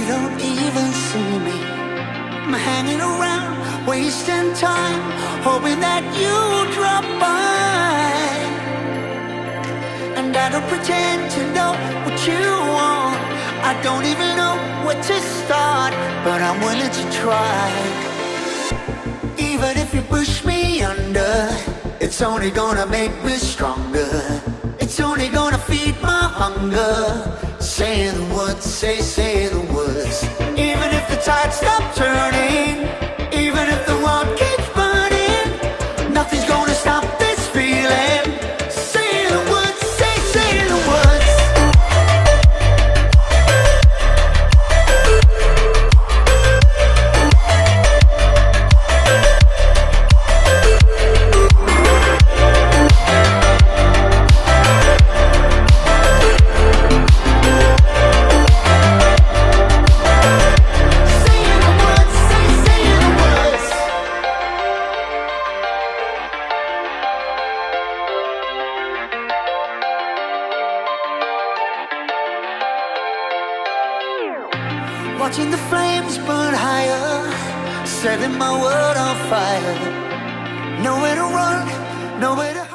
don't even see me. I'm hanging around, wasting time, hoping that you drop by. And I don't pretend to know what you want. I don't even know where to start, but I'm willing to try. Even if you push me under, it's only gonna make me stronger. It's only gonna feed my hunger. Say the words, say the words. Even if the tide stops turning, even if the world keeps burning, nothing's gonna stop this feeling. Say the words, say the words. Watching the flames burn higher, setting my world on fire. Nowhere to run, nowhere to hide.